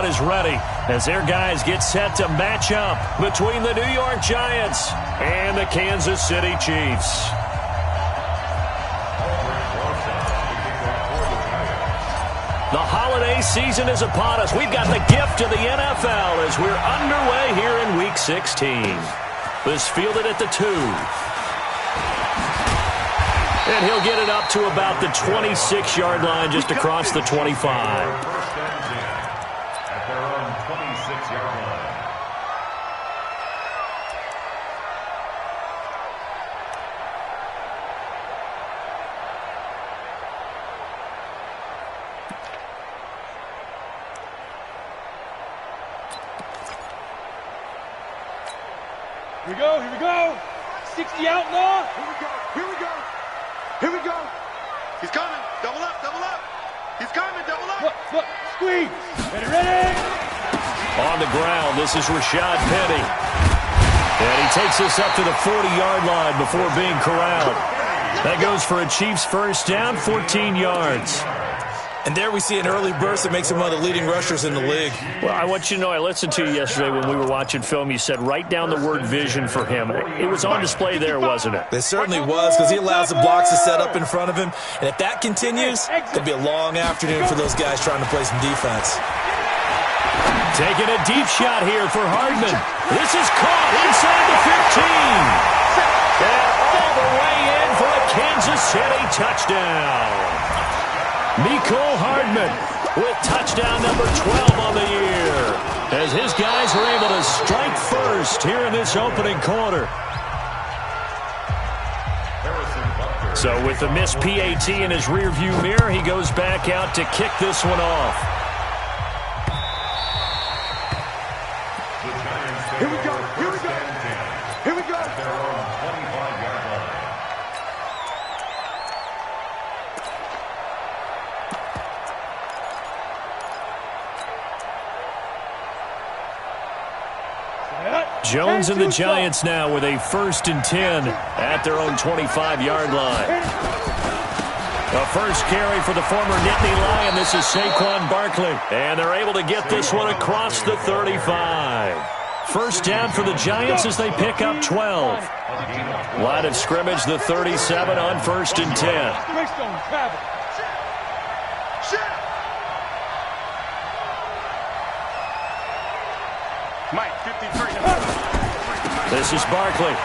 everyone is ready as their guys get set to match up between the New York Giants and the Kansas City Chiefs. The holiday season is upon us. We've got the gift of the NFL as we're underway here in Week 16. This fielded at the 2. And he'll get it up to about the 26-yard line just across the 25. At their own 26-yard line. Here we go, here we go. 60 out now. Here we go, here we go. Here we go. He's coming. Double up, double up. He's coming, double up. Look, squeeze. Ready. On the ground, this is Rashad Penny. And he takes us up to the 40-yard line before being corralled. That goes for a Chiefs first down, 14 yards. And there we see an early burst that makes him one of the leading rushers in the league. Well, I want you to know, I listened to you yesterday when we were watching film. You said write down the word vision for him. It was on display there, wasn't it? It certainly was, because he allows the blocks to set up in front of him. And if that continues, it'll be a long afternoon for those guys trying to play some defense. Taking a deep shot here for Hardman. This is caught inside the 15. And all the way in for a Kansas City touchdown. Mecole Hardman with touchdown number 12 on the year as his guys were able to strike first here in this opening quarter. So with the missed PAT in his rearview mirror, he goes back out to kick this one off. Here we go, here we go. Here we go. Their own 25-yard line. Jones and the Giants now with a 1st and 10 at their own 25-yard line. The first carry for the former Nittany Lion. This is Saquon Barkley. And they're able to get this one across the 35. First down for the Giants as they pick up 12. Line of scrimmage, the 37 on 1st and 10. Mike, 53. This is Barkley.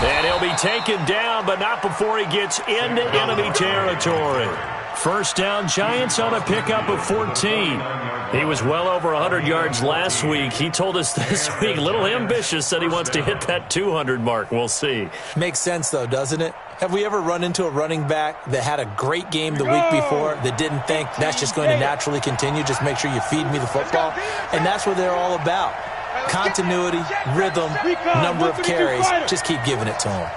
And he'll be taken down, but not before he gets into enemy territory. First down, Giants on a pickup of 14. He was well over 100 yards last week. He told us this week, a little ambitious, said he wants to hit that 200 mark. We'll see. Makes sense, though, doesn't it? Have we ever run into a running back that had a great game the week before that didn't think that's just going to naturally continue? Just make sure you feed me the football. And that's what they're all about. Continuity, rhythm, number of carries. Just keep giving it to them.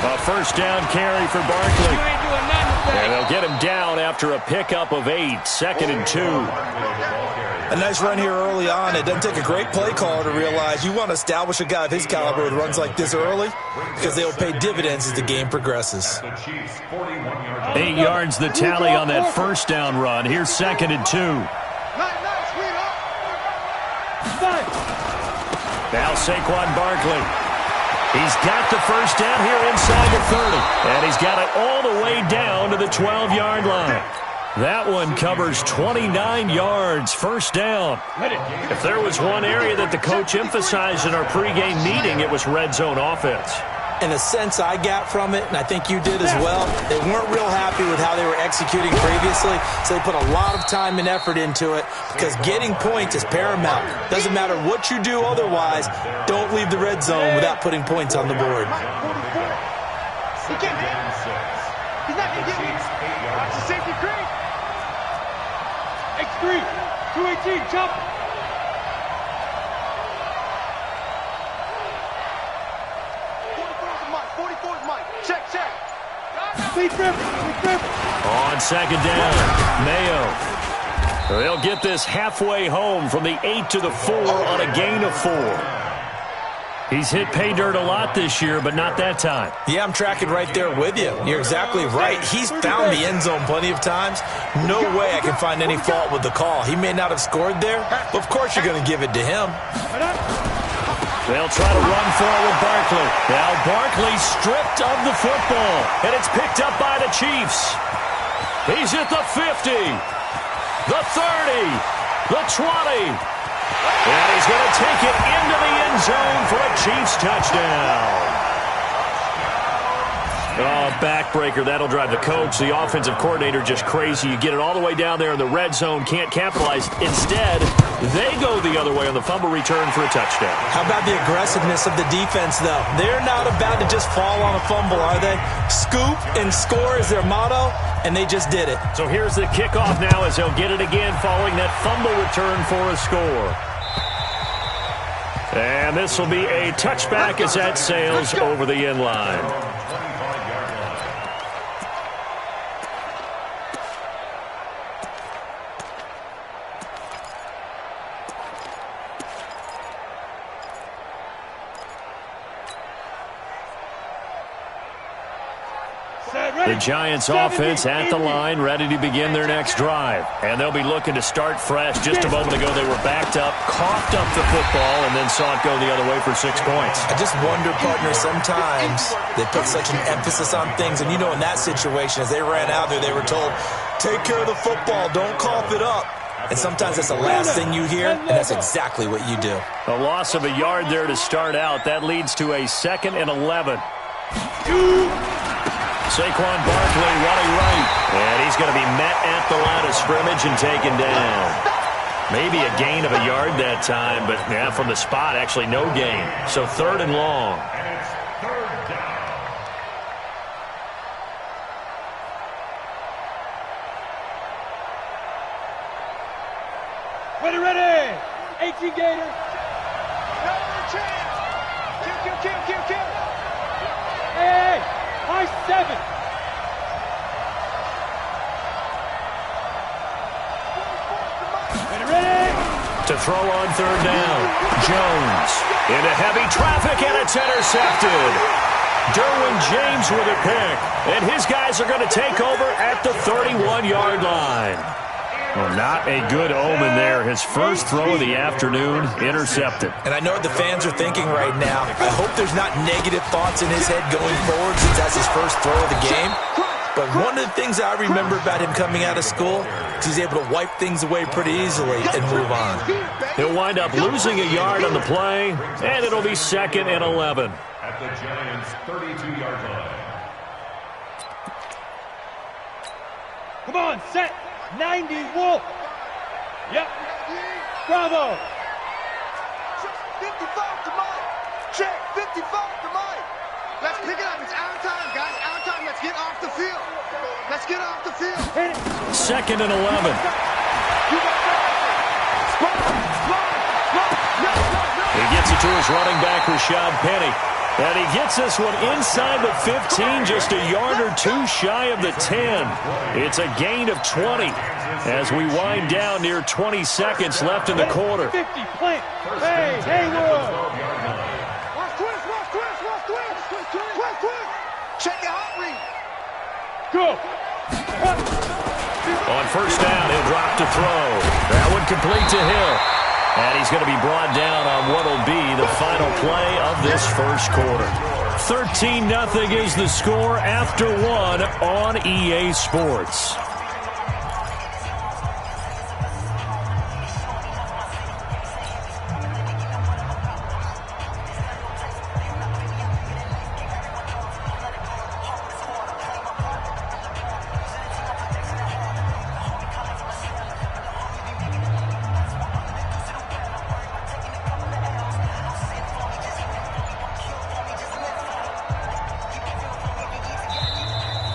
A first down carry for Barkley. And they'll get him down after a pickup of 8, 2nd and 2. A nice run here early on. It doesn't take a great play caller to realize you want to establish a guy of his caliber with runs like this early because they'll pay dividends as the game progresses. 8 yards the tally on that first down run. Here's 2nd and 2. Now Saquon Barkley. He's got the first down here inside the 30. And he's got it all the way down to the 12-yard line. That one covers 29 yards, first down. If there was one area that the coach emphasized in our pregame meeting, it was red zone offense. And the sense I got from it, and I think you did as well, they weren't real happy with how they were executing previously, so they put a lot of time and effort into it because getting points is paramount. Doesn't matter what you do otherwise, don't leave the red zone without putting points on the board. He's not going to get me. Watch the safety creep. X3, 218, chop. On second down, Mayo. They'll get this halfway home from the 8 to the 4 on a gain of 4. He's hit pay dirt a lot this year, but not that time. Yeah, I'm tracking right there with you. You're exactly right. He's found the end zone plenty of times. No way I can find any fault with the call. He may not have scored there, but of course you're going to give it to him. They'll try to run for it with Barkley. Now Barkley stripped of the football, and it's picked up by the Chiefs. He's at the 50, the 30, the 20. And he's going to take it into the end zone for a Chiefs touchdown. Oh, backbreaker. That'll drive the coach, the offensive coordinator, just crazy. You get it all the way down there in the red zone, can't capitalize. Instead, they go the other way on the fumble return for a touchdown. How about the aggressiveness of the defense, though? They're not about to just fall on a fumble, are they? Scoop and score is their motto, and they just did it. So here's the kickoff now as they'll get it again following that fumble return for a score. And this will be a touchback as that sails over the end line. The Giants offense at the line, ready to begin their next drive. And they'll be looking to start fresh. Just a moment ago, they were backed up, coughed up the football, and then saw it go the other way for 6 points. I just wonder, partner, sometimes they put such an emphasis on things. And, you know, in that situation, as they ran out there, they were told, take care of the football, don't cough it up. And sometimes that's the last thing you hear, and that's exactly what you do. A loss of a yard there to start out. That leads to a 2nd and 11. Saquon Barkley running right. And he's going to be met at the line of scrimmage and taken down. Maybe a gain of a yard that time, but yeah, from the spot, actually no gain. So 3rd and long. And it's 3rd down. Ready. 18 Gators. Another chance. Kill. Hey. High 7. Ready. To throw on 3rd down. Jones into heavy traffic, and it's intercepted. Derwin James with a pick, and his guys are going to take over at the 31-yard line. Well, not a good omen there. His first throw of the afternoon, intercepted. And I know what the fans are thinking right now. I hope there's not negative thoughts in his head going forward since that's his first throw of the game. But one of the things I remember about him coming out of school is he's able to wipe things away pretty easily and move on. He'll wind up losing a yard on the play, and it'll be 2nd and 11. At the Giants' 32-yard line. Come on, set. 90 Wolf. Yep. Bravo. 55 to Mike. Check. 55 to Mike. Let's pick it up. It's our time, guys. Our time. Let's get off the field. Let's get off the field. 2nd and 11. He gets it to his running back, Rashad Penny. And he gets this one inside the 15, just a yard or two shy of the 10. It's a gain of 20 as we wind down near 20 seconds left in the quarter. 50 plant. Hey, Haywood. Watch twist. Check your heart rate. Go. On 1st down, he'll drop to throw. That one complete to Hill. And he's going to be brought down on what will be the final play of this first quarter. 13-0 is the score after 1 on EA Sports.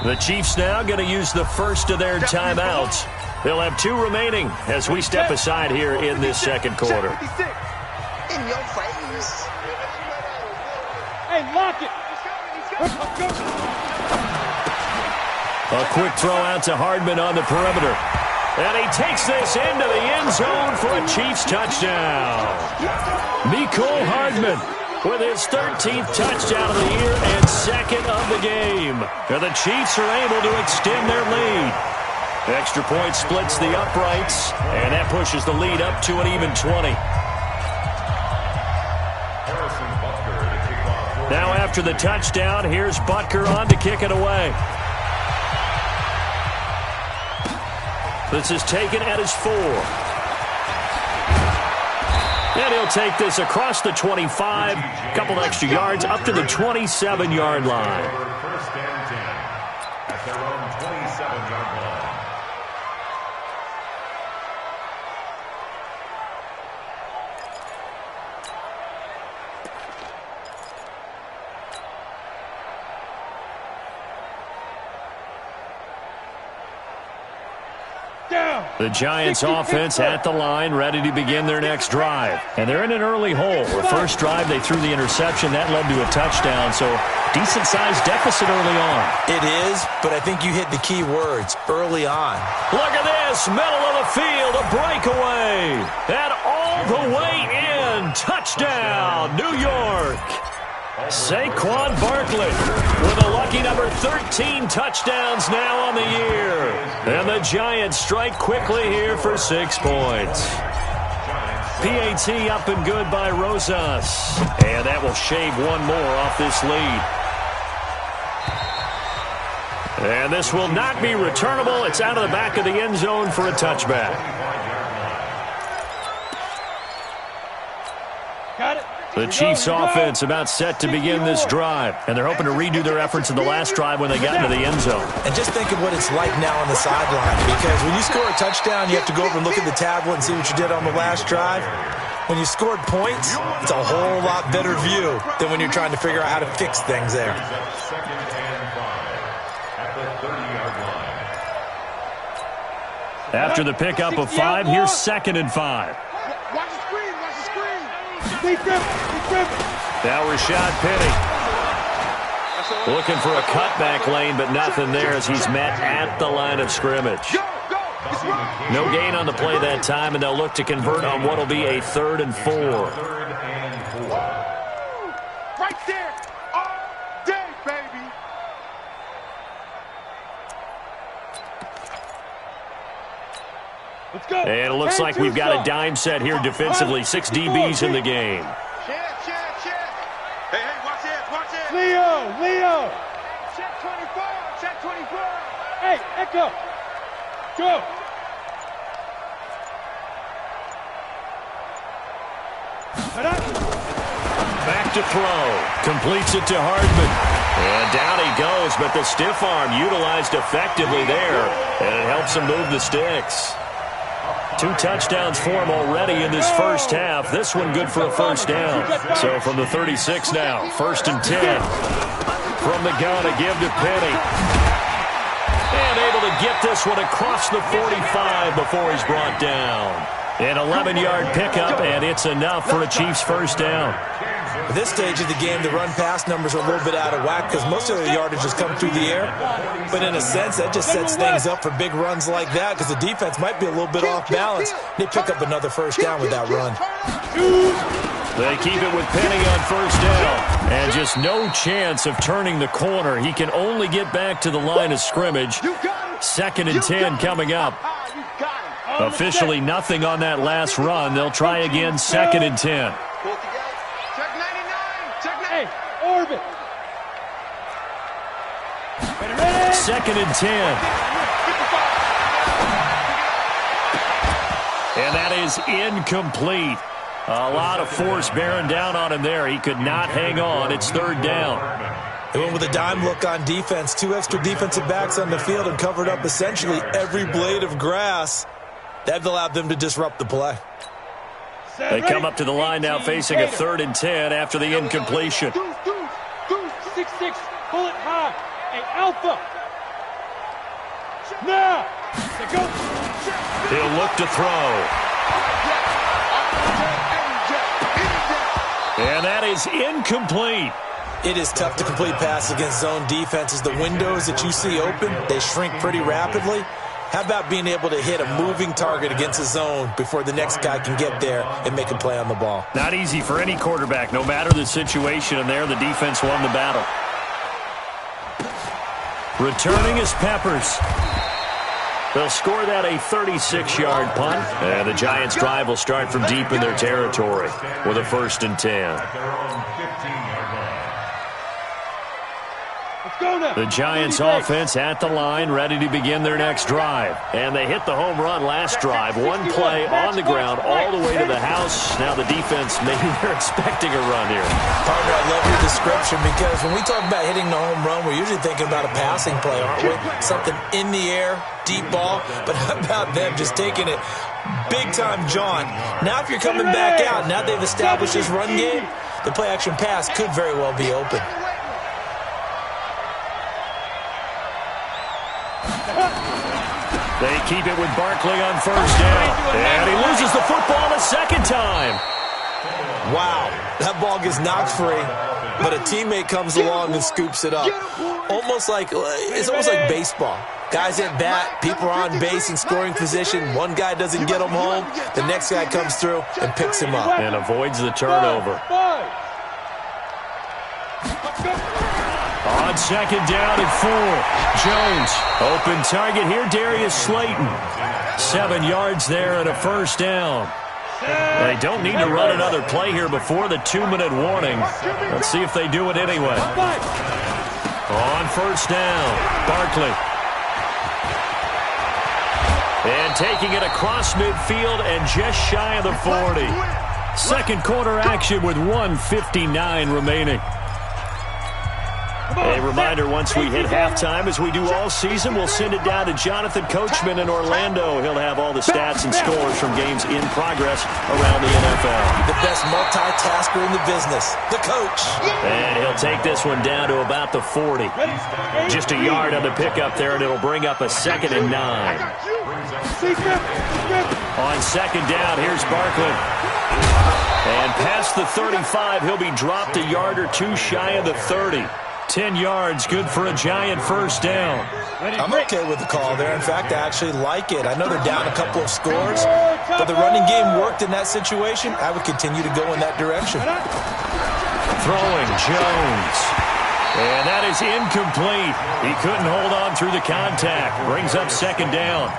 The Chiefs now going to use the first of their timeouts. They'll have 2 remaining as we step aside here in this second quarter. In your face. Hey, lock it. A quick throw out to Hardman on the perimeter. And he takes this into the end zone for a Chiefs touchdown. Mecole Hardman with his 13th touchdown of the year and second of the game. And the Chiefs are able to extend their lead. Extra point splits the uprights, and that pushes the lead up to an even 20. Now after the touchdown, here's Butker on to kick it away. This is taken at his 4. And he'll take this across the 25, a couple extra yards up to the 27-yard line. First and 10 at their own 27-yard line. The Giants offense at the line, ready to begin their next drive. And they're in an early hole. The first drive, they threw the interception. That led to a touchdown, so decent-sized deficit early on. It is, but I think you hit the key words, early on. Look at this, middle of the field, a breakaway. And all the way in, touchdown, New York. Saquon Barkley with a lucky number 13 touchdowns now on the year. And the Giants strike quickly here for 6 points. PAT up and good by Rosas. And that will shave one more off this lead. And this will not be returnable. It's out of the back of the end zone for a touchback. Got it. The Chiefs offense about set to begin this drive, and they're hoping to redo their efforts in the last drive when they got into the end zone. And just think of what it's like now on the sideline, because when you score a touchdown, you have to go over and look at the tablet and see what you did on the last drive. When you scored points, it's a whole lot better view than when you're trying to figure out how to fix things there. Second and 5 at the 30-yard line. After the pickup of 5, here's 2nd and 5. Watch the screen, watch the screen. Now Rashad Penny looking for a cutback lane, but nothing there as he's met at the line of scrimmage. No gain on the play that time, and they'll look to convert on what will be a 3rd and 4. Right there, all day, baby. Let's go. And it looks like we've got a dime set here defensively. 6 DBs in the game. Hey, watch it. Leo. Check 24. Hey, Echo. Go. Back to throw. Completes it to Hardman. And down he goes, but the stiff arm utilized effectively there. And it helps him move the sticks. 2 touchdowns for him already in this first half. This one good for a first down. So from the 36 now, 1st and 10. From the gun, a give to Penny. And able to get this one across the 45 before he's brought down. An 11-yard pickup, and it's enough for a Chiefs first down. At this stage of the game, the run-pass numbers are a little bit out of whack because most of the yardage has come through the air. But in a sense, that just sets things up for big runs like that because the defense might be a little bit off balance. They pick up another first down with that run. They keep it with Penny on first down. And just no chance of turning the corner. He can only get back to the line of scrimmage. 2nd and 10 coming up. Officially nothing on that last run. They'll try again, 2nd and 10. Hey, orbit. 2nd and 10. And that is incomplete. A lot of force bearing down on him there. He could not hang on. It's 3rd down. They went with a dime look on defense. 2 extra defensive backs on the field and covered up essentially every blade of grass. That allowed them to disrupt the play. They come up to the line now facing a 3rd and 10 after the incompletion. 6-6, pull it high. Hey, Alpha. Now. Go. He'll look to throw. And that is incomplete. It is tough to complete passes against zone defenses. The windows that you see open, they shrink pretty rapidly. How about being able to hit a moving target against a zone before the next guy can get there and make a play on the ball? Not easy for any quarterback, no matter the situation, and there the defense won the battle. Returning is Peppers. They'll score that a 36-yard punt, and the Giants' drive will start from deep in their territory with a 1st and 10. The Giants' offense at the line, ready to begin their next drive. And they hit the home run last drive. One play on the ground all the way to the house. Now the defense, maybe they're expecting a run here. Partner, I love your description because when we talk about hitting the home run, we're usually thinking about a passing play, aren't we? Something in the air, deep ball. But how about them just taking it big-time jaunt? Now if you're coming back out, now they've established this run game, the play-action pass could very well be open. They keep it with Barkley on 1st down. And he loses the football the 2nd time. Wow, that ball gets knocked free, but a teammate comes along and scoops it up. It's almost like baseball. Guys at bat, people are on base in scoring position. One guy doesn't get him home. The next guy comes through and picks him up. And avoids the turnover. On 2nd down and 4. Jones, open target here, Darius Slayton. 7 yards there and a 1st down. They don't need to run another play here before the 2-minute warning. Let's see if they do it anyway. On 1st down, Barkley. And taking it across midfield and just shy of the 40. Second quarter action with 1:59 remaining. A reminder, once we hit halftime, as we do all season, we'll send it down to Jonathan Coachman in Orlando. He'll have all the stats and scores from games in progress around the NFL. The best multitasker in the business, the coach. And he'll take this one down to about the 40. Just a yard on the pickup there, and it'll bring up a 2nd and 9. On 2nd down, here's Barkley. And past the 35, he'll be dropped a yard or two shy of the 30. 10 yards, good for a Giant 1st down. I'm okay with the call there. In fact, I actually like it. I know they're down a couple of scores, but the running game worked in that situation. I would continue to go in that direction. Throwing, Jones. And that is incomplete. He couldn't hold on through the contact. Brings up 2nd down.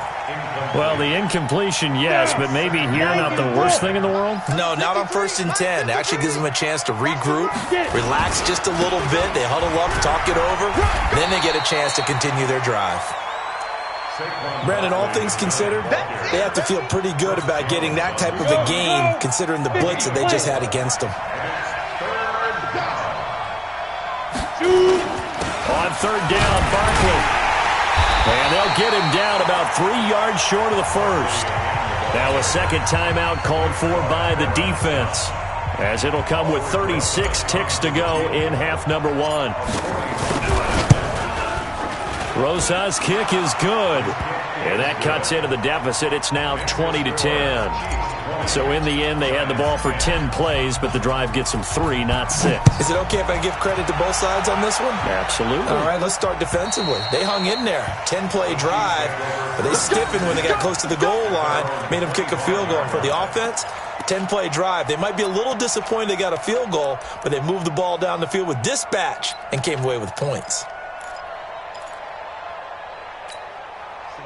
Well, the incompletion, yes, but maybe here not the worst thing in the world? No, not on 1st and 10. It actually gives them a chance to regroup, relax just a little bit. They huddle up, talk it over, then they get a chance to continue their drive. Brandon, all things considered, they have to feel pretty good about getting that type of a gain, considering the blitz that they just had against them. On 3rd down, Barkley. And they'll get him down about 3 yards short of the 1st. Now a 2nd timeout called for by the defense, as it'll come with 36 ticks to go in half number 1. Rosa's kick is good. And that cuts into the deficit. It's now 20-10. So in the end, they had the ball for 10 plays, but the drive gets them 3, not 6. Is it okay if I give credit to both sides on this one? Absolutely. All right, let's start defensively. They hung in there. 10-play drive, but they stiffened when they got close to the goal line, made them kick a field goal. And for the offense, 10-play drive. They might be a little disappointed they got a field goal, but they moved the ball down the field with dispatch and came away with points.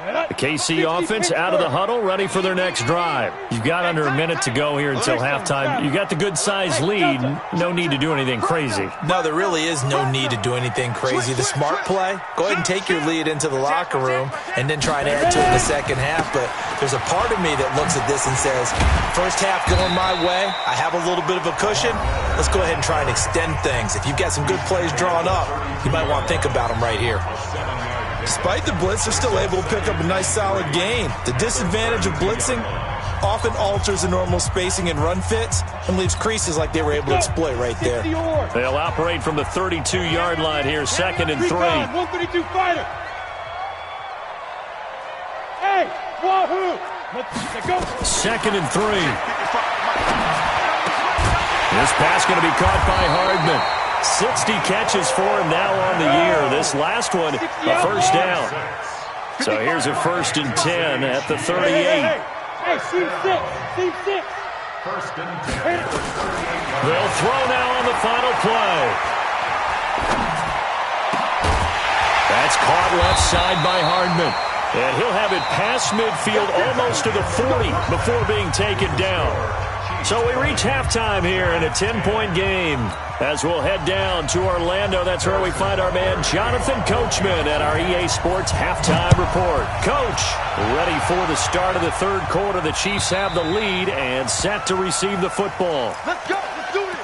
The KC offense out of the huddle, ready for their next drive. You've got under a minute to go here until halftime. You got the good-sized lead. No need to do anything crazy. No, there really is no need to do anything crazy. The smart play, go ahead and take your lead into the locker room and then try and add to it in the second half. But there's a part of me that looks at this and says, first half going my way, I have a little bit of a cushion. Let's go ahead and try and extend things. If you've got some good plays drawn up, you might want to think about them right here. Despite the blitz, they're still able to pick up a nice solid gain. The disadvantage of blitzing often alters the normal spacing and run fits and leaves creases like they were able to exploit right there. They'll operate from the 32-yard line here, 2nd and 3. 132 fighter. Hey, wahoo! Let's go. 2nd and 3. This pass going to be caught by Hardman. 60 catches for him now on the year. This last one, a first down. So here's a 1st and 10 at the 38. Hey, seam six. First and 10. They'll throw now on the final play. That's caught left side by Hardman. And he'll have it past midfield almost to the 40 before being taken down. So we reach halftime here in a 10-point game. As we'll head down to Orlando, that's where we find our man Jonathan Coachman at our EA Sports Halftime Report. Coach, ready for the start of the third quarter. The Chiefs have the lead and set to receive the football. Let's go. Let's do this.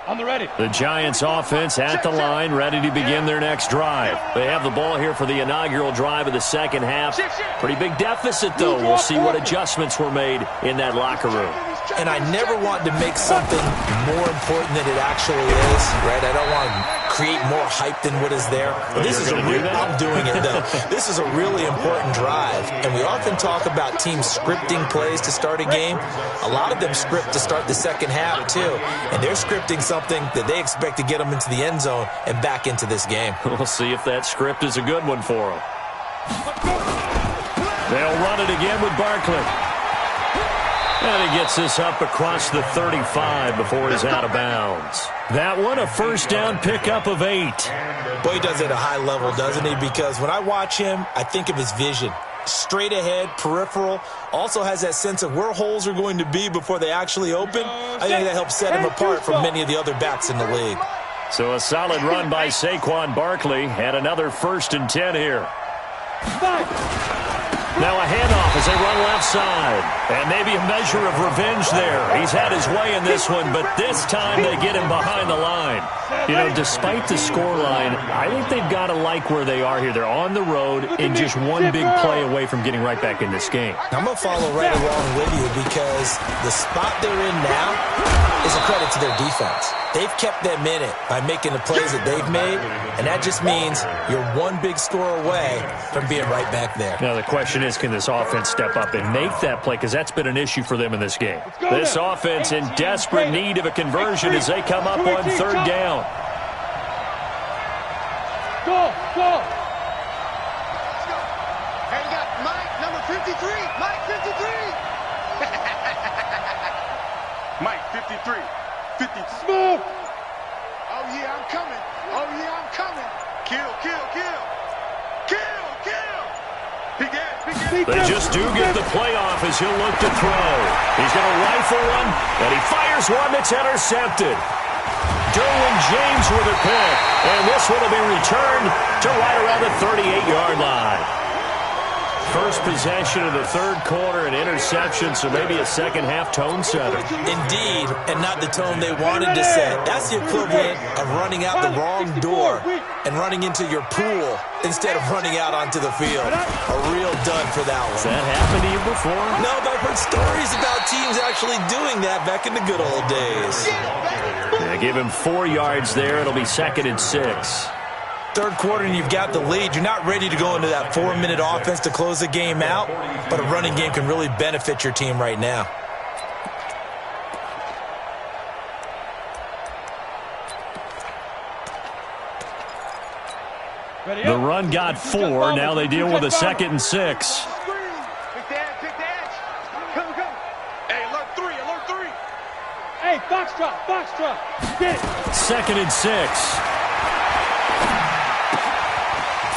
On the ready. The Giants offense at the line, ready to begin their next drive. They have the ball here for the inaugural drive of the second half. Pretty big deficit, though. We'll see what adjustments were made in that locker room. And I never want to make something more important than it actually is, right? I don't want to create more hype than what is there. But this is I'm doing it, though. This is a really important drive. And we often talk about teams scripting plays to start a game. A lot of them script to start the second half, too. And they're scripting something that they expect to get them into the end zone and back into this game. We'll see if that script is a good one for them. They'll run it again with Barkley. And he gets this up across the 35 before he's out of bounds. That one, a first down pickup of 8. Boy, he does it at a high level, doesn't he? Because when I watch him, I think of his vision. Straight ahead, peripheral, also has that sense of where holes are going to be before they actually open. I think that helps set him apart from many of the other backs in the league. So a solid run by Saquon Barkley and another 1st and 10 here. Now a handoff as they run left side. And maybe a measure of revenge there. He's had his way in this one, but this time they get him behind the line. You know, despite the scoreline, I think they've got to like where they are here. They're on the road and just one big play away from getting right back in this game. I'm going to follow right along with you because the spot they're in now is a credit to their defense. They've kept them in it by making the plays that they've made, and that just means you're one big score away from being right back there. Now the question is, can this offense step up and make that play? Because that's been an issue for them in this game. This offense in desperate need of a conversion as they come up on 3rd down. Go. Hey, you got Mike, number 53. Mike, 53. Mike, 53. 50. Smooth. Oh, yeah, I'm coming. Kill. They just do get the play off as he'll look to throw. He's going to rifle one, and he fires one that's intercepted. Derwin James with a pick, and this one will be returned to right around the 38-yard line. First possession of the third quarter, an interception, so maybe a second-half tone setter. Indeed, and not the tone they wanted to set. That's the equivalent of running out the wrong door and running into your pool instead of running out onto the field. A real dud for that one. Has that happened to you before? No, but I've heard stories about teams actually doing that back in the good old days. Yeah, give him 4 yards there. It'll be 2nd and 6. Third quarter and you've got the lead. You're not ready to go into that 4-minute offense to close the game out, but a running game can really benefit your team right now. The run got 4. Now they deal with a 2nd and 6. Pick the edge. Come. Hey, alert 3. Hey, Foxtrot. Get it. 2nd and 6.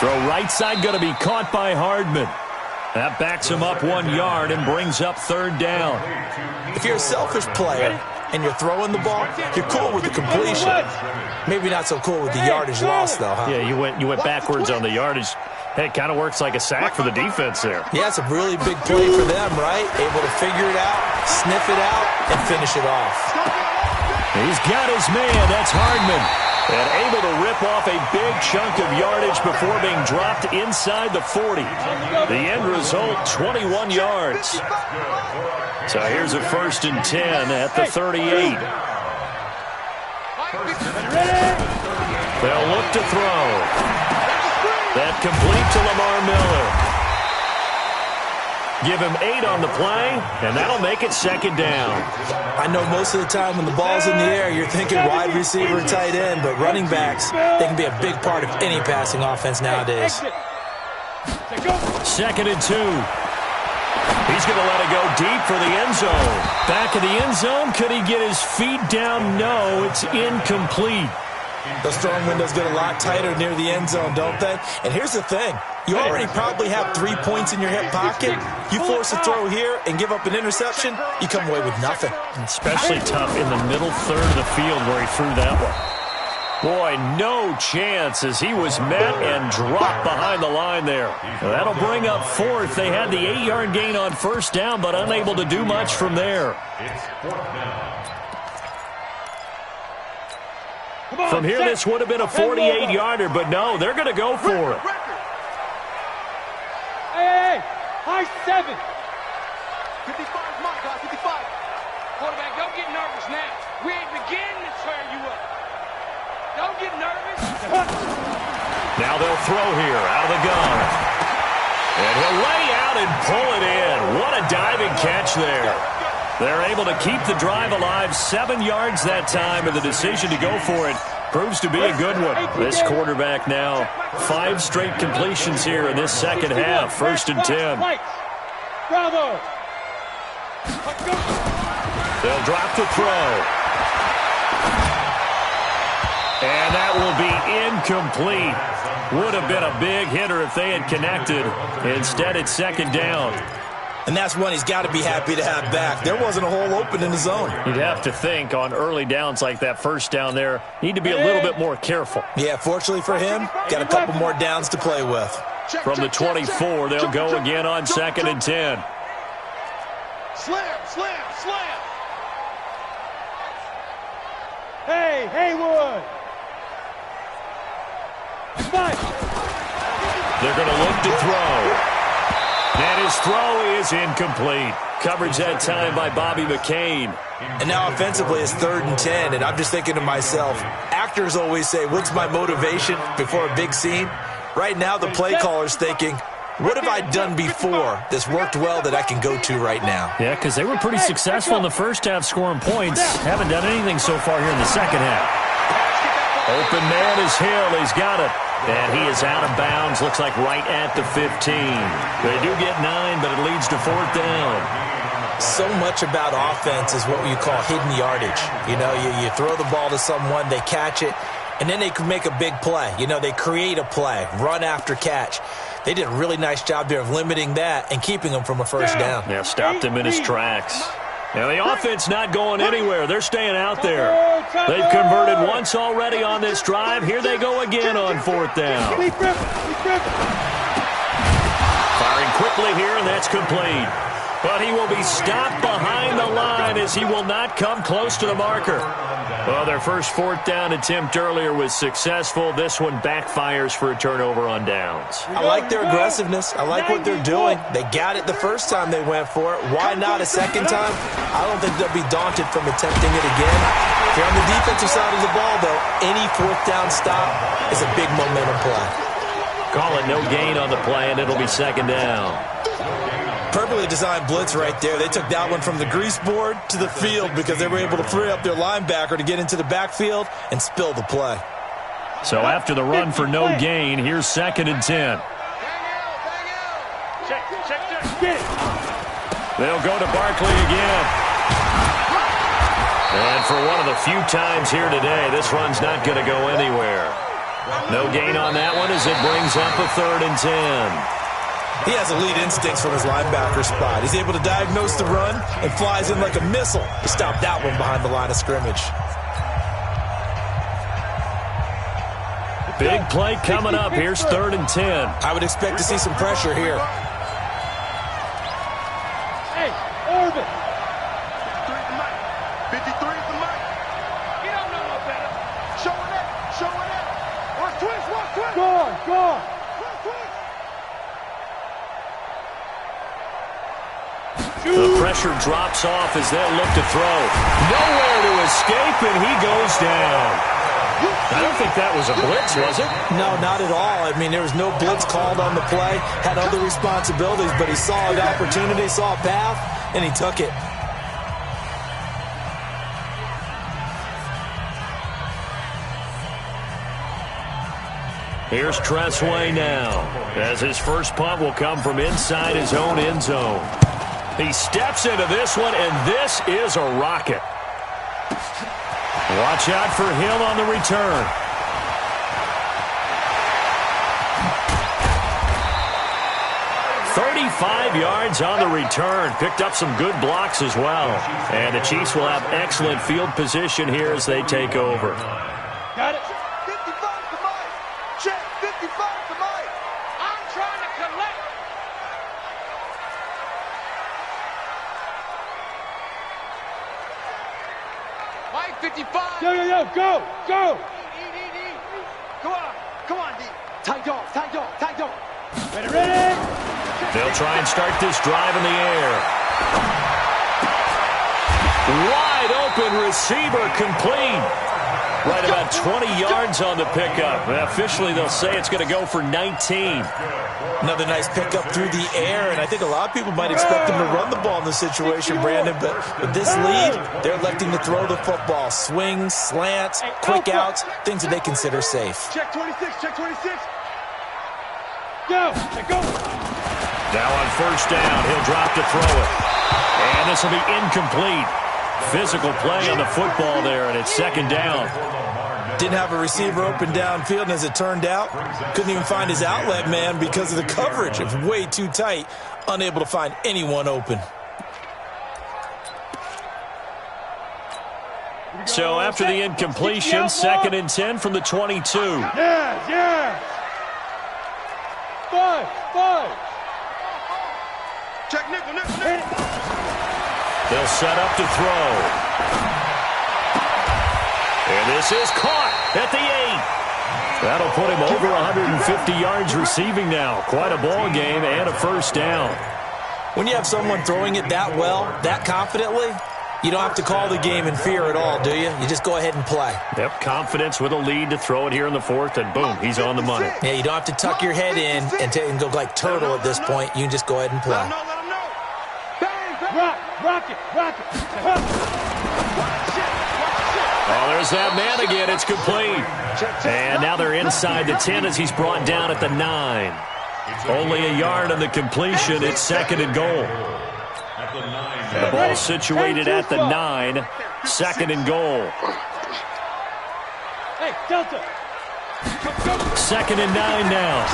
Throw right side, going to be caught by Hardman. That backs him up 1 yard and brings up 3rd down. If you're a selfish player and you're throwing the ball, you're cool with the completion. Maybe not so cool with the yardage loss, though, huh? Yeah, you went backwards on the yardage. Hey, it kind of works like a sack for the defense there. Yeah, it's a really big play for them, right? Able to figure it out, sniff it out, and finish it off. He's got his man. That's Hardman. And able to rip off a big chunk of yardage before being dropped inside the 40. The end result, 21 yards. So here's a 1st and 10 at the 38. They'll look to throw. That complete to Lamar Miller. Give him 8 on the play, and that'll make it second down. I know most of the time when the ball's in the air, you're thinking wide receiver and tight end, but running backs, they can be a big part of any passing offense nowadays. Second and 2. He's going to let it go deep for the end zone. Back of the end zone. Could he get his feet down? No, it's incomplete. Those throwing windows get a lot tighter near the end zone, don't they? And here's the thing. You already probably have 3 points in your hip pocket. You force a throw here and give up an interception, you come away with nothing. Especially tough in the middle third of the field where he threw that one. Boy, no chance as he was met and dropped behind the line there. That'll bring up fourth. They had the 8-yard gain on first down, but unable to do much from there. It's fourth down. From here, this would have been a 48-yarder, but no, they're going to go for it. Hey, high 7. 55 is mine, guys, 55. Quarterback, don't get nervous now. We ain't beginning to turn you up. Don't get nervous. Now they'll throw here out of the gun. And he'll lay out and pull it in. What a diving catch there. They're able to keep the drive alive, 7 yards that time, and the decision to go for it proves to be a good one. This quarterback now, 5 straight completions here in this second half, 1st and 10. Bravo. They'll drop the throw. And that will be incomplete. Would have been a big hitter if they had connected. Instead, it's second down. And that's one he's got to be happy to have back. There wasn't a hole open in the zone. You'd have to think on early downs like that first down there, need to be a little bit more careful. Yeah, fortunately for him, got a couple more downs to play with. From the 24, they'll go again on 2nd and 10. Slam, slam, slam. Hey, Haywood. They're going to look to throw. And his throw is incomplete. Coverage that time by Bobby McCain. And now offensively it's 3rd and 10, and I'm just thinking to myself, actors always say, what's my motivation before a big scene? Right now the play caller's thinking, what have I done before that's worked well that I can go to right now? Yeah, because they were pretty successful in the first half scoring points. Haven't done anything so far here in the second half. Open man is Hill. He's got it. And he is out of bounds. Looks like right at the 15. They do get 9, but it leads to 4th down. So much about offense is what you call hidden yardage. You know, you throw the ball to someone, they catch it, and then they can make a big play. You know, they create a play, run after catch. They did a really nice job there of limiting that and keeping him from a first down. Yeah, stopped him in his tracks. Now, the offense not going anywhere. They're staying out there. They've converted once already on this drive. Here they go again on 4th down. Firing quickly here, and that's complete. But he will be stopped behind the line as he will not come close to the marker. Well, their first 4th down attempt earlier was successful. This one backfires for a turnover on downs. I like their aggressiveness. I like what they're doing. They got it the first time they went for it. Why not a second time? I don't think they'll be daunted from attempting it again. If you're on the defensive side of the ball, though, any 4th down stop is a big momentum play. Call it no gain on the play, and it'll be second down. Perfectly designed blitz right there. They took that one from the grease board to the field because they were able to free up their linebacker to get into the backfield and spill the play. So after the run for no gain, here's 2nd and 10. They'll go to Barkley again. And for one of the few times here today, this run's not going to go anywhere. No gain on that one as it brings up a 3rd and 10. He has elite instincts from his linebacker spot. He's able to diagnose the run and flies in like a missile to stop that one behind the line of scrimmage. Big play coming up. Here's 3rd and 10. I would expect to see some pressure here. Hey, Orbit. 53 is the mic. You don't know no better. Showing up, showing up. Watch twist, watch twist. Go on, go on. The pressure drops off as they'll look to throw. Nowhere to escape, and he goes down. I don't think that was a blitz, was it? No, not at all. I mean, there was no blitz called on the play. Had other responsibilities, but he saw an opportunity, saw a path, and he took it. Here's Tressway now, as his first punt will come from inside his own end zone. He steps into this one, and this is a rocket. Watch out for him on the return. "35 yards on the return. Picked up some good blocks as well. And the Chiefs will have excellent field position here as they take over. Got it. 55 to Mike. Check, 55 to Mike. I'm trying to collect. Mike, 55. Yo, go, go. Come on, D. Tight dog, tight dog, tight dog. Ready. They'll try and start this drive in the air. Wide open receiver complete. Right about 20 yards on the pickup. Officially, they'll say it's going to go for 19. Another nice pickup through the air, and I think a lot of people might expect him to run the ball in this situation, Brandon, but with this lead, they're electing to throw the football. Swings, slants, quick outs, things that they consider safe. Check 26, check 26. Go. Now on first down, he'll drop to throw it. And this will be incomplete. Physical play on the football there, and it's second down. Didn't have a receiver open downfield, and as it turned out, couldn't even find his outlet man because of the coverage. It was way too tight, unable to find anyone open. So after the incompletion, 2nd and 10 from the 22. Yes. 5. Check nickel. They'll set up to throw. And this is caught at the 8. That'll put him over 150 yards receiving now. Quite a ball game and a first down. When you have someone throwing it that well, that confidently, you don't have to call the game in fear at all, do you? You just go ahead and play. Yep, confidence with a lead to throw it here in the 4th, and boom, he's on the money. Yeah, you don't have to tuck your head in and go like turtle at this point. You can just go ahead and play. Let him know. Rock it. Oh, there's that man again. It's complete. And now they're inside the 10 as he's brought down at the 9. Only a yard on the completion. It's 2nd and goal. The ball situated at the 9. 2nd and goal. Hey, Delta. 2nd and 9 now.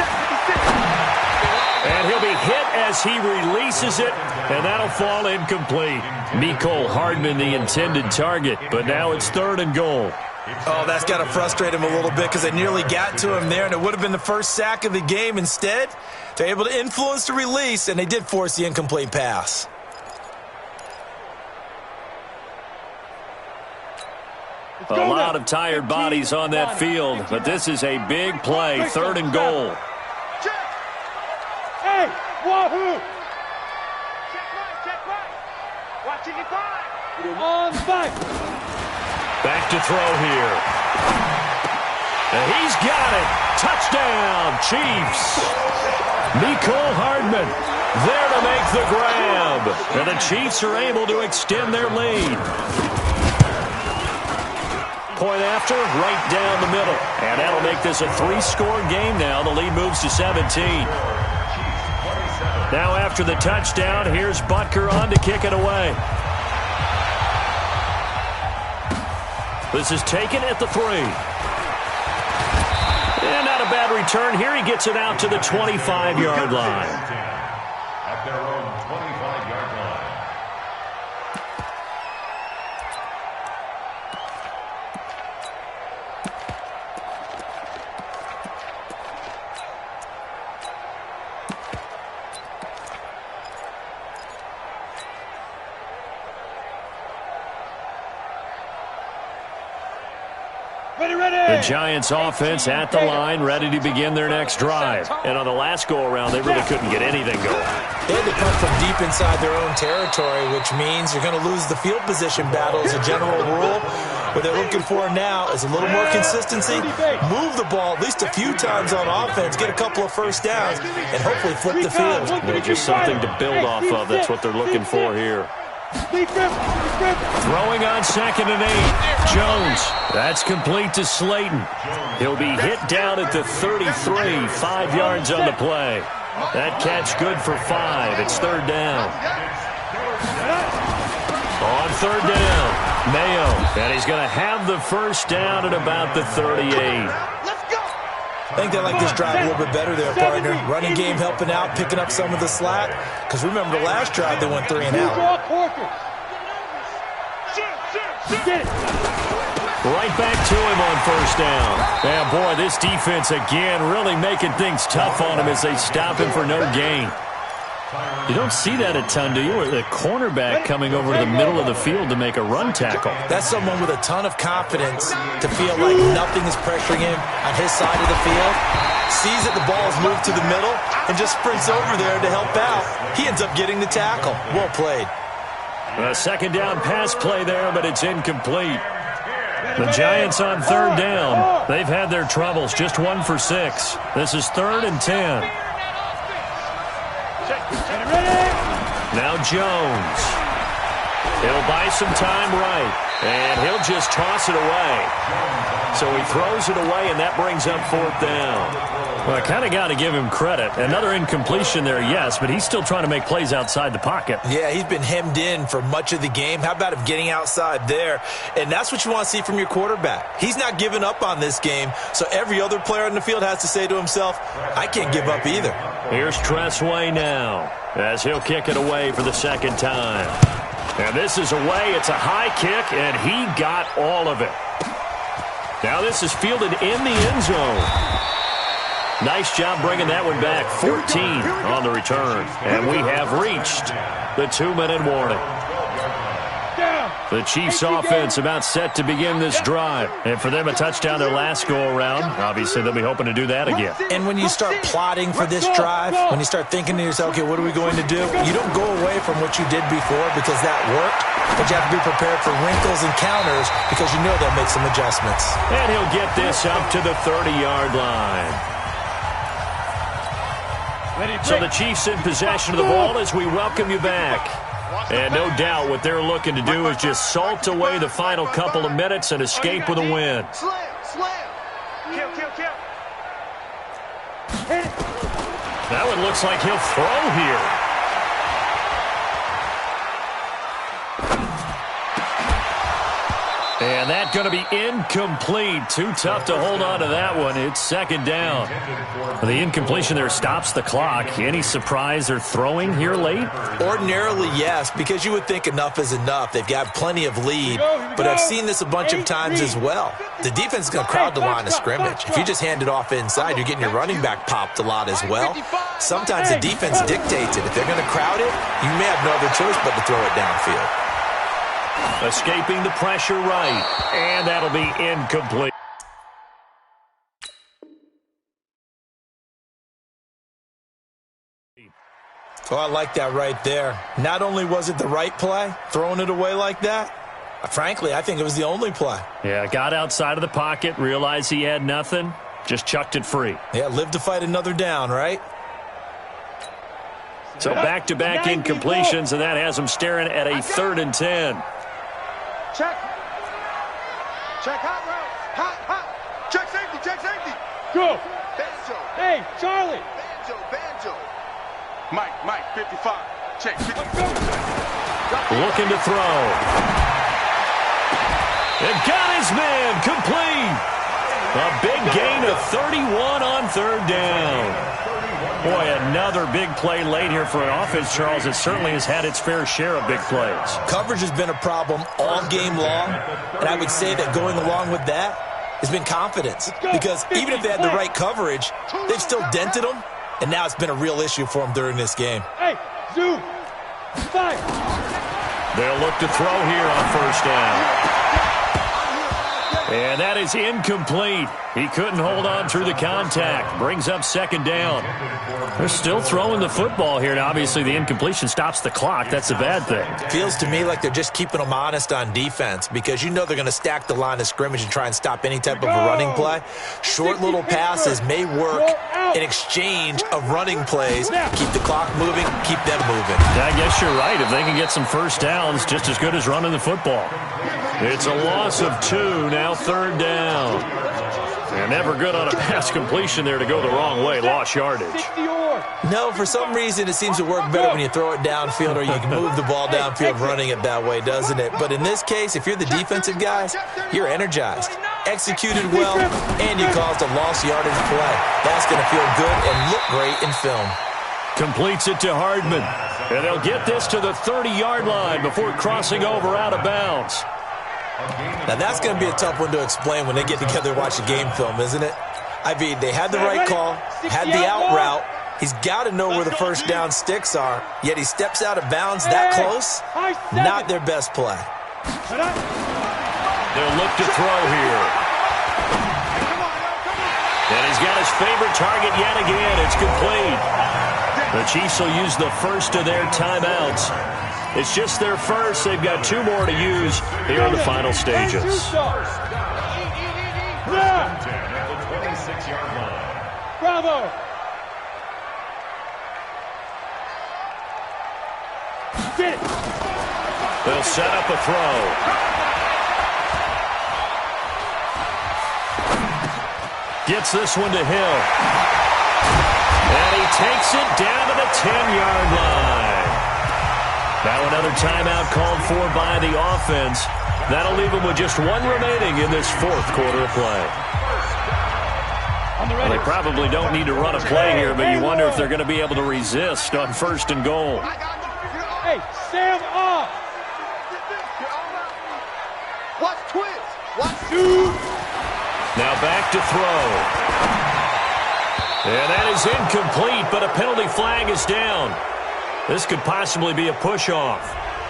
And he'll be hit as he releases it, and that'll fall incomplete. Mecole Hardman, the intended target, but now it's 3rd and goal. Oh, that's got to frustrate him a little bit because they nearly got to him there, and it would have been the first sack of the game. Instead, they're able to influence the release, and they did force the incomplete pass. A lot of tired bodies on that field, but this is a big play, 3rd and goal. Hey, wahoo! Check right. Watch it, 5. On 5. Back to throw here. And he's got it. Touchdown, Chiefs. Mecole Hardman there to make the grab. And the Chiefs are able to extend their lead. Point after, right down the middle. And that'll make this a 3-score game now. The lead moves to 17. Now after the touchdown, here's Butker on to kick it away. This is taken at the 3. And not a bad return here. He gets it out to the 25-yard line. At their own 25-yard line. The Giants offense at the line, ready to begin their next drive. And on the last go-around, they really couldn't get anything going. They had to come from deep inside their own territory, which means you're going to lose the field position battle as a general rule. What they're looking for now is a little more consistency, move the ball at least a few times on offense, get a couple of first downs, and hopefully flip the field. Well, just something to build off of. That's what they're looking for here. Throwing on 2nd and 8. Jones. That's complete to Slayton. He'll be hit down at the 33, 5 yards on the play. That catch good for 5. It's 3rd down. On 3rd down, Mayo. And he's going to have the first down at about the 38. I think they like this drive a little bit better there, partner. Running game helping out, picking up some of the slack. Because remember, the last drive they went 3 and out. Right back to him on 1st down. And boy, this defense again really making things tough on him as they stop him for no gain. You don't see that a ton, do you? Or the cornerback coming over to the middle of the field to make a run tackle. That's someone with a ton of confidence to feel like nothing is pressuring him on his side of the field. Sees that the ball is moved to the middle and just sprints over there to help out. He ends up getting the tackle. Well played. A 2nd down pass play there, but it's incomplete. The Giants on 3rd down. They've had their troubles, just 1 for 6. This is 3rd and 10. Now Jones. He'll buy some time right, and he'll just toss it away. So he throws it away, and that brings up 4th down. Well, I kind of got to give him credit. Another incompletion there, yes, but he's still trying to make plays outside the pocket. Yeah, he's been hemmed in for much of the game. How about him getting outside there? And that's what you want to see from your quarterback. He's not giving up on this game, so every other player on the field has to say to himself, I can't give up either. Here's Tressway now as he'll kick it away for the 2nd time. And this is away. It's a high kick, and he got all of it. Now this is fielded in the end zone. Nice job bringing that one back. 14 on the return. And we have reached the 2-minute warning. The Chiefs offense about set to begin this drive. And for them, a touchdown their last go-around. Obviously, they'll be hoping to do that again. And when you start plotting for this drive, when you start thinking to yourself, okay, what are we going to do? You don't go away from what you did before because that worked. But you have to be prepared for wrinkles and counters because you know they'll make some adjustments. And he'll get this up to the 30-yard line. So the Chiefs in possession of the ball as we welcome you back. And no doubt what they're looking to do is just salt away the final couple of minutes and escape with a win. Kill. That one looks like he'll throw here. And that's going to be incomplete. Too tough to hold on to that one. It's 2nd down. The incompletion there stops the clock. Any surprise they're throwing here late? Ordinarily, yes, because you would think enough is enough. They've got plenty of lead, but I've seen this a bunch of times as well. The defense is going to crowd the line of scrimmage. If you just hand it off inside, you're getting your running back popped a lot as well. Sometimes the defense dictates it. If they're going to crowd it, you may have no other choice but to throw it downfield. Escaping the pressure right, and that'll be incomplete. Oh, I like that right there. Not only was it the right play, throwing it away like that, frankly, I think it was the only play. Yeah, got outside of the pocket, realized he had nothing, just chucked it free. Yeah, live to fight another down, right? So back-to-back incompletions, and that has him staring at a 3rd and 10. Check hot route. Hot. Check safety. Go. Banjo. Hey, Charlie. Banjo. Mike, 55. Check, 55. Looking to throw. And got his man complete. A big gain of 31 on 3rd down. Boy, another big play late here for an offense, Charles. It certainly has had its fair share of big plays. Coverage has been a problem all game long, and I would say that going along with that has been confidence. Because even if they had the right coverage, they've still dented them, and now it's been a real issue for them during this game. Hey, zoom. Fire. They'll look to throw here on 1st down. And that is incomplete. He couldn't hold on through the contact. Brings up second down. They're still throwing the football here. And obviously, the incompletion stops the clock. That's a bad thing. Feels to me like they're just keeping them honest on defense because you know they're going to stack the line of scrimmage and try and stop any type of a running play. Short little passes may work in exchange of running plays. Keep the clock moving, keep them moving. I guess you're right. If they can get some first downs, just as good as running the football. It's a loss of 2, now third down. And never good on a pass completion there to go the wrong way. Lost yardage. No, for some reason it seems to work better when you throw it downfield or you can move the ball downfield running it that way, doesn't it? But in this case, if you're the defensive guys, you're energized, executed well, and you caused a lost yardage play. That's going to feel good and look great in film. Completes it to Hardman. And they'll get this to the 30-yard line before crossing over out of bounds. Now, that's going to be a tough one to explain when they get together and watch the game film, isn't it? I mean, they had the right call, had the out route. He's got to know where the first down sticks are, yet he steps out of bounds that close. Not their best play. They'll look to throw here. And he's got his favorite target yet again. It's complete. The Chiefs will use the first of their timeouts. It's just their first. They've got 2 more to use here in the final stages. Bravo. They'll set up a throw. Gets this one to Hill. And he takes it down to the 10-yard line. Now another timeout called for by the offense. That'll leave them with just 1 remaining in this 4th quarter of play. Well, they probably don't need to run a play here, but you wonder if they're going to be able to resist on 1st and goal. Hey, stand up. Watch twins. Watch 2. Now back to throw. And that is incomplete, but a penalty flag is down. This could possibly be a push-off.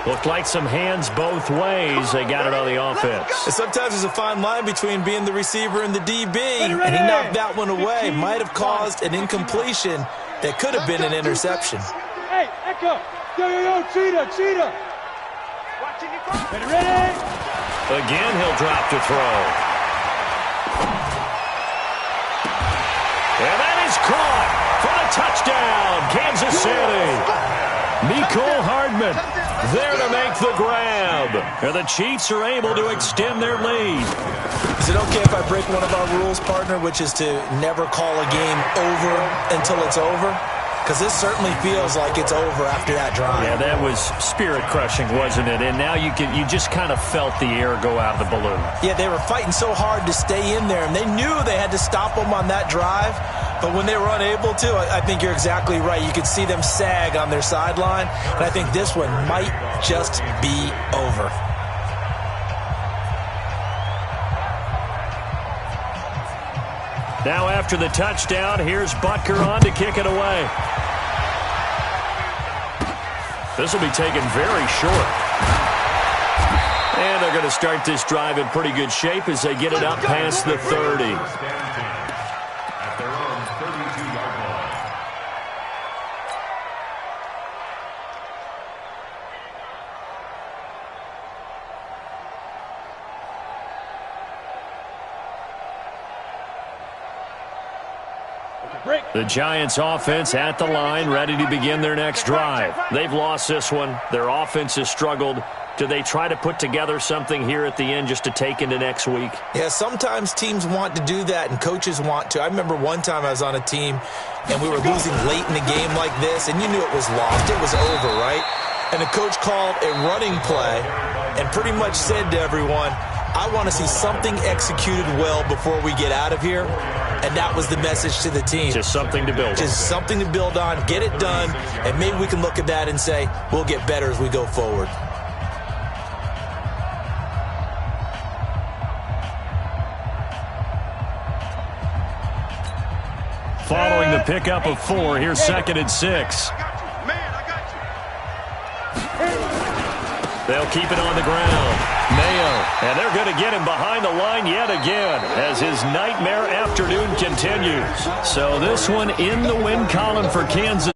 Looked like some hands both ways. They got it on the offense. And sometimes there's a fine line between being the receiver and the DB, and he knocked that one away. Might have caused an incompletion that could have been an interception. Hey, Echo. Yo, cheetah. Ready? Again, he'll drop to throw. And that is caught for the touchdown, Kansas City. Mecole Hardman there to make the grab. And the Chiefs are able to extend their lead. Is it okay if I break one of our rules, partner, which is to never call a game over until it's over? Because this certainly feels like it's over after that drive. Yeah, that was spirit-crushing, wasn't it? And now you just kind of felt the air go out of the balloon. Yeah, they were fighting so hard to stay in there, and they knew they had to stop them on that drive. But when they were unable to, I think you're exactly right. You could see them sag on their sideline, and I think this one might just be over. Now after the touchdown, here's Butker on to kick it away. This will be taken very short. And they're going to start this drive in pretty good shape as they get it up past the 30. At their own 32-yard line. The Giants offense at the line, ready to begin their next drive. They've lost this one. Their offense has struggled. Do they try to put together something here at the end just to take into next week? Yeah, sometimes teams want to do that and coaches want to. I remember one time I was on a team and we were losing late in the game like this, and you knew it was lost. It was over, right? And the coach called a running play and pretty much said to everyone, I want to see something executed well before we get out of here. And that was the message to the team. Just something to build on. Just something to build on, get it done, and maybe we can look at that and say, we'll get better as we go forward. Following the pickup of 4, here's 2nd and 6. They'll keep it on the ground. Mayo, and they're going to get him behind the line yet again as his nightmare afternoon continues. So this one in the win column for Kansas.